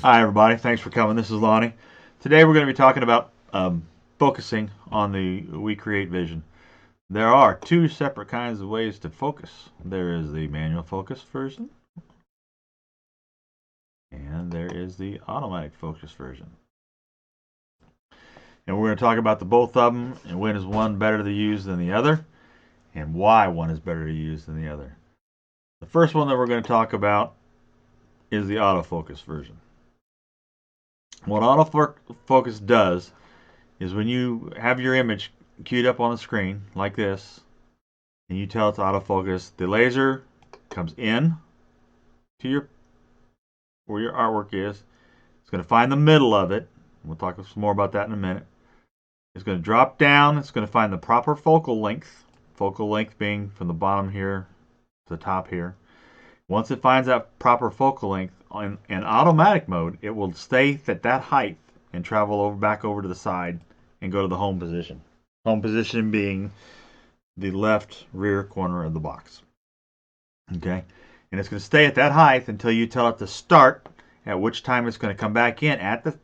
Hi everybody, thanks for coming. This is Lonnie. Today we're going to be talking about focusing on the WeCreat VISION. There are two separate kinds of ways to focus. There is the manual focus version, and there is the automatic focus version. And we're going to talk about the both of them, and when is one better to use than the other, and why one is better to use than the other. The first one that we're going to talk about is the autofocus version. What autofocus does is when you have your image queued up on the screen like this, and you tell it to autofocus, the laser comes in to where your artwork is. It's going to find the middle of it. We'll talk some more about that in a minute. It's going to drop down. It's going to find the proper focal length. Focal length being from the bottom here to the top here. Once it finds that proper focal length, in automatic mode, it will stay at that height and travel back over to the side and go to the home position. Home position being the left rear corner of the box. Okay? And it's going to stay at that height until you tell it to start, at which time it's going to come back in at the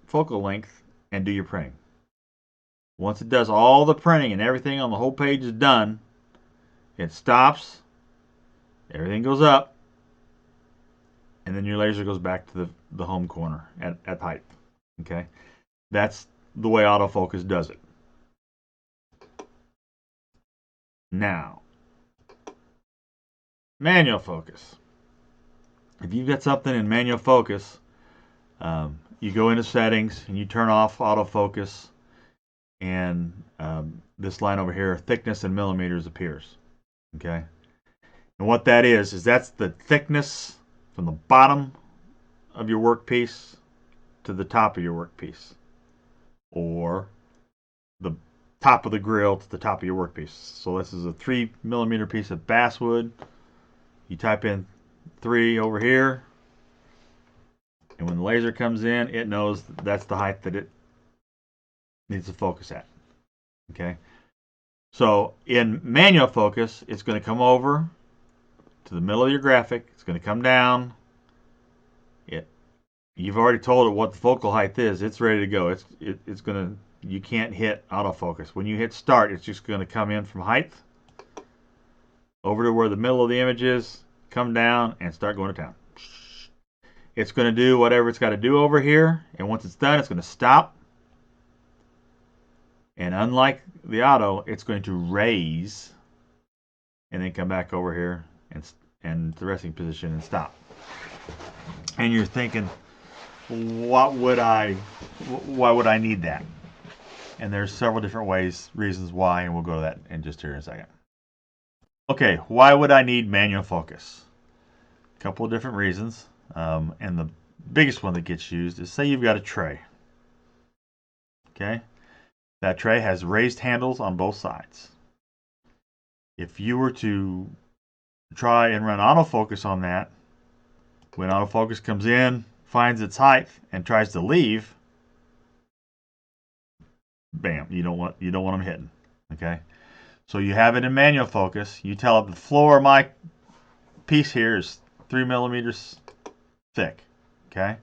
focal length and do your printing. Once it does all the printing and everything on the whole page is done, it stops, everything goes up, and then your laser goes back to the home corner at height. Okay? That's the way autofocus does it. Now, manual focus. If you've got something in manual focus, you go into settings and you turn off autofocus, and this line over here, thickness in millimeters, appears. Okay? And what that is that's the thickness from the bottom of your workpiece to the top of your workpiece, or the top of the grill to the top of your workpiece. So this is a 3mm piece of basswood. You type in 3 over here, and when the laser comes in, it knows that's the height that it needs to focus at. Okay? So in manual focus, it's going to come over to the middle of your graphic. It's going to come down. You've already told it what the focal height is. It's ready to go. It's going to, you can't hit autofocus. When you hit start, it's just going to come in from height over to where the middle of the image is, come down, and start going to town. It's going to do whatever it's got to do over here, and once it's done, it's going to stop. And unlike the auto, it's going to raise and then come back over here and the resting position and stop. And you're thinking, why would I need that? And there's several different reasons why, and we'll go to that in just here in a second. Okay, why would I need manual focus? A couple of different reasons, and the biggest one that gets used is, say you've got a tray. Okay, that tray has raised handles on both sides. If you were to try and run autofocus on that, when autofocus comes in, finds its height, and tries to leave, bam, you don't want them hitting. Okay, so you have it in manual focus. You tell it the floor of my piece here is 3mm thick. Okay,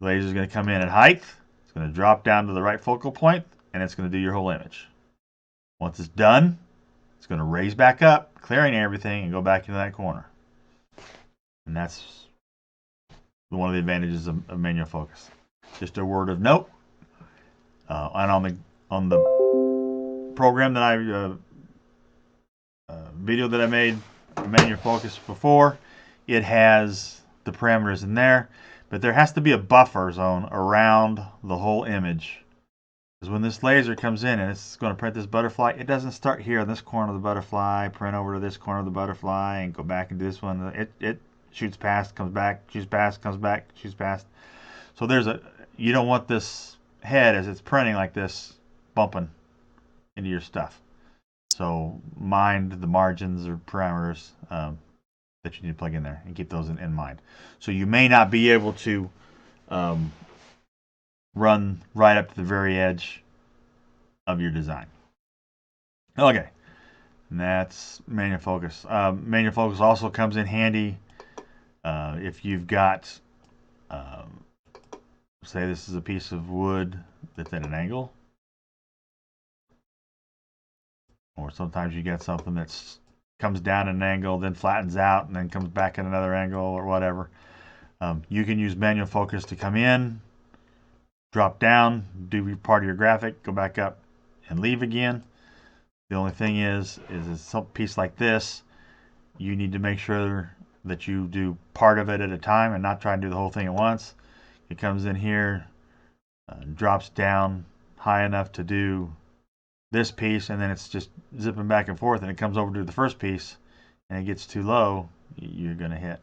the laser is going to come in at height. It's going to drop down to the right focal point, and it's going to do your whole image. Once it's done, it's going to raise back up, clearing everything, and go back into that corner. And that's one of the advantages of manual focus. Just a word of note. And on the program that video that I made, manual focus before, it has the parameters in there, but there has to be a buffer zone around the whole image. Because when this laser comes in and it's going to print this butterfly, it doesn't start here in this corner of the butterfly, print over to this corner of the butterfly, and go back into this one. It shoots past, comes back, shoots past, comes back, shoots past. So you don't want this head as it's printing like this bumping into your stuff. So mind the margins or parameters that you need to plug in there and keep those in mind. So you may not be able to run right up to the very edge of your design. Okay, and that's manual focus. Manual focus also comes in handy if you've got Um, say this is a piece of wood that's at an angle, or sometimes you get something that's comes down at an angle, then flattens out, and then comes back at another angle, or whatever. You can use manual focus to come in, drop down, do part of your graphic, go back up, and leave again. The only thing is some piece like this, you need to make sure that you do part of it at a time and not try and do the whole thing at once. It comes in here, drops down high enough to do this piece, and then it's just zipping back and forth, and it comes over to the first piece, and it gets too low, you're going to hit.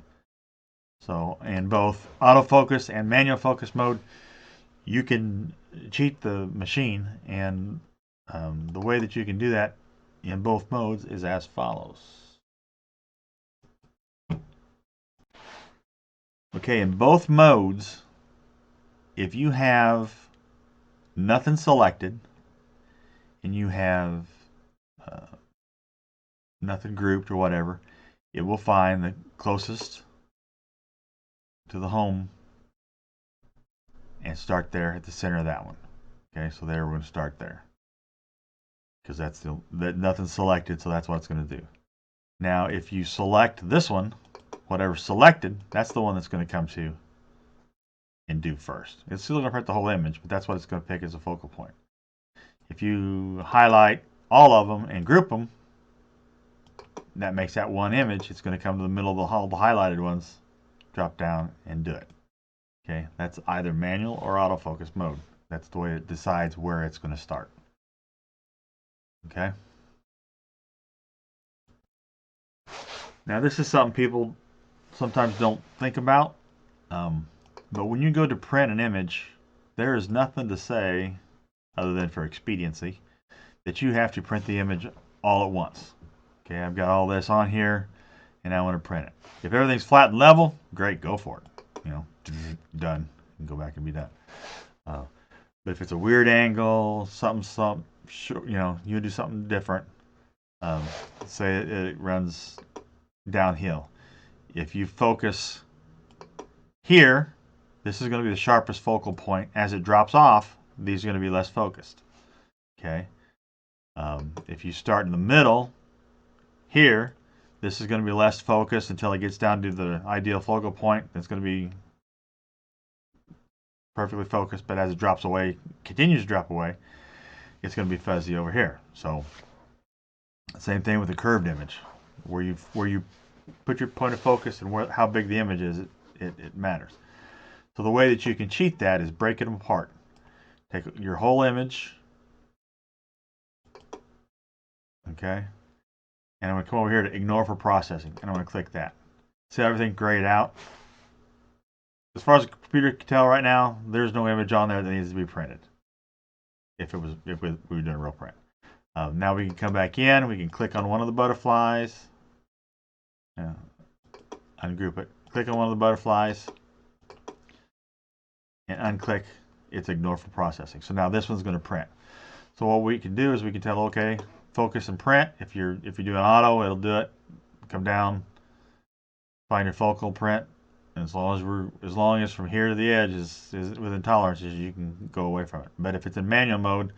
So in both autofocus and manual focus mode, you can cheat the machine, and the way that you can do that in both modes is as follows. Okay, in both modes, if you have nothing selected and you have nothing grouped or whatever, it will find the closest to the home and start there at the center of that one. Okay, so there we're going to start there because that's nothing's selected, so that's what it's going to do. Now, if you select this one, whatever's selected, that's the one that's going to come to and do first. It's still going to print the whole image, but that's what it's going to pick as a focal point. If you highlight all of them and group them, that makes that one image. It's going to come to the middle of all the highlighted ones, drop down, and do it. Okay, that's either manual or autofocus mode. That's the way it decides where it's going to start. Okay. Now this is something people sometimes don't think about, but when you go to print an image, there is nothing to say, other than for expediency, that you have to print the image all at once. Okay, I've got all this on here, and I want to print it. If everything's flat and level, great, go for it. You know, done. You can go back and be done. But if it's a weird angle, something, you know, you do something different. Say it runs downhill. If you focus here, this is going to be the sharpest focal point. As it drops off, these are going to be less focused. Okay. If you start in the middle here, this is going to be less focused until it gets down to the ideal focal point. It's going to be perfectly focused, but as it drops away, continues to drop away, it's going to be fuzzy over here. So same thing with a curved image. Where you put your point of focus and how big the image is, it matters. So the way that you can cheat that is break it apart. Take your whole image, okay, and I'm going to come over here to ignore for processing, and I'm going to click that. See everything grayed out? As far as the computer can tell right now, there's no image on there that needs to be printed. If we were doing a real print. Now we can come back in. We can click on one of the butterflies. Ungroup it. Click on one of the butterflies and unclick its ignore for processing. So now this one's going to print. So what we can do is we can tell, okay, focus and print. If you do an auto, it'll do it. Come down, find your focal, print. And as long as from here to the edge is within tolerances, you can go away from it. But if it's in manual mode,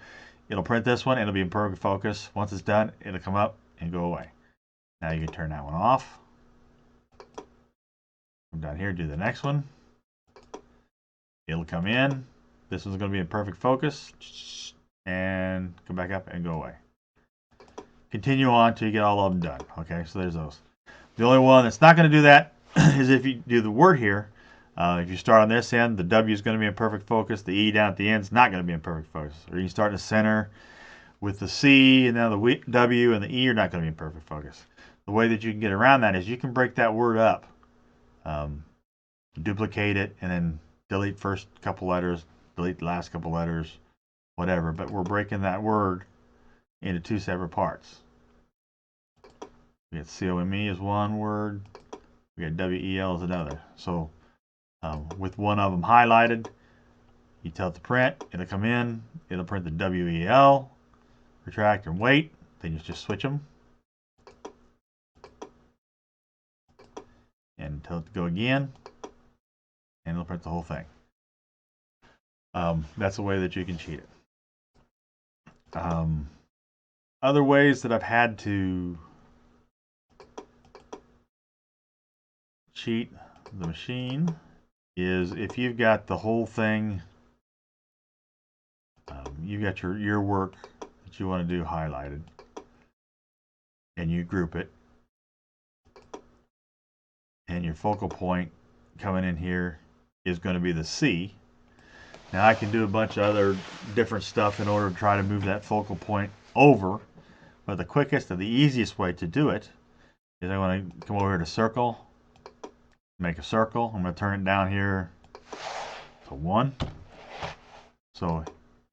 it'll print this one. It'll be in perfect focus. Once it's done, it'll come up and go away. Now you can turn that one off. Come down here, do the next one. It'll come in. This one's going to be in perfect focus. And come back up and go away. Continue on till you get all of them done. Okay, so there's those. The only one that's not going to do that is if you do the word here. If you start on this end, the W is going to be in perfect focus. The E down at the end is not going to be in perfect focus. Or you start in the center with the C, and now the W and the E are not going to be in perfect focus. The way that you can get around that is you can break that word up. Duplicate it, and then delete first couple letters, delete the last couple letters, whatever. But we're breaking that word into two separate parts. We got COME as one word. We got WEL as another. So with one of them highlighted, you tell it to print. It'll come in. It'll print the WEL. Retract and wait. Then you just switch them. And tell it to go again. and it'll print the whole thing. That's a way that you can cheat it. Other ways that I've had to cheat the machine is if you've got the whole thing, you've got your work that you want to do highlighted, and you group it, and your focal point coming in here is going to be the C. Now I can do a bunch of other different stuff in order to try to move that focal point over, but the quickest and the easiest way to do it is I want to come over here to circle, make a circle. I'm going to turn it down here to 1. So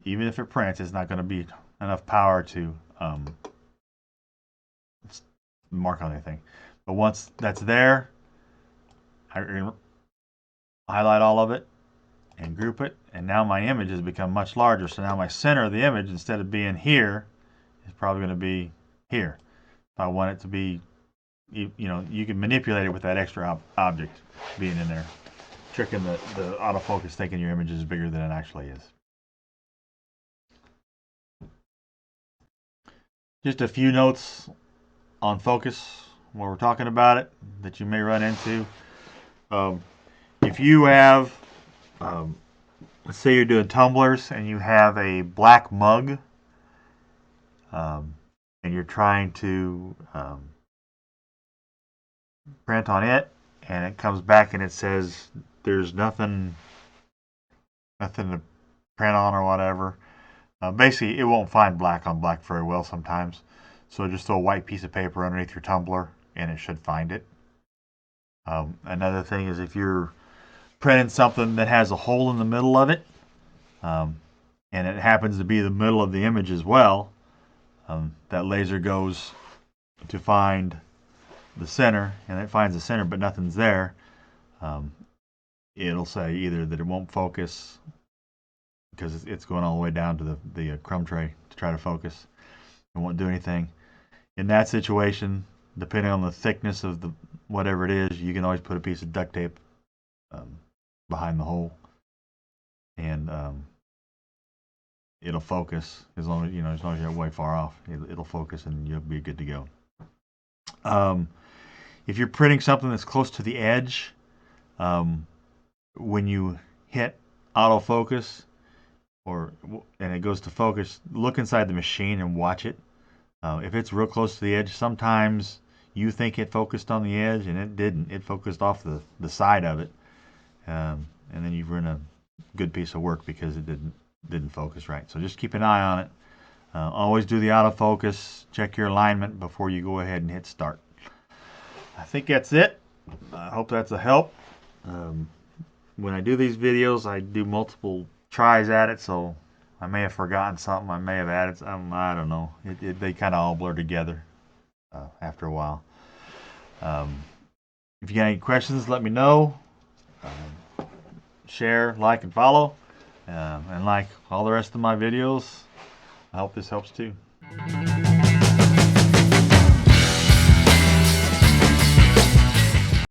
even if it prints, it's not going to be enough power to mark on anything. But once that's there, I highlight all of it and group it, and now my image has become much larger. So now my center of the image, instead of being here, is probably going to be here. If I want it to be, you know, you can manipulate it with that extra object being in there, tricking the autofocus thinking your image is bigger than it actually is. Just a few notes on focus while we're talking about it that you may run into. If you have, let's say you're doing tumblers and you have a black mug, and you're trying to print on it, and it comes back and it says there's nothing to print on or whatever. Basically, it won't find black on black very well sometimes. So just throw a white piece of paper underneath your tumbler and it should find it. Another thing is if you're printing something that has a hole in the middle of it, and it happens to be the middle of the image as well, that laser goes to find the center, and it finds the center but nothing's there. It'll say either that it won't focus because it's going all the way down to the crumb tray to try to focus. It won't do anything. In that situation, depending on the thickness of the whatever it is, you can always put a piece of duct tape behind the hole, and it'll focus as long as you're way far off. It'll focus and you'll be good to go. If you're printing something that's close to the edge, when you hit autofocus and it goes to focus, look inside the machine and watch it. If it's real close to the edge, sometimes you think it focused on the edge and it didn't. It focused off the side of it, and then you've run a good piece of work because it didn't focus right. So just keep an eye on it. Always do the autofocus. Check your alignment before you go ahead and hit start. I think that's it. I hope that's a help. When I do these videos, I do multiple tries at it, so I may have forgotten something. I may have added something. I don't know. They kind of all blur together after a while. If you got any questions, let me know. Share, like, and follow. And like all the rest of my videos, I hope this helps too.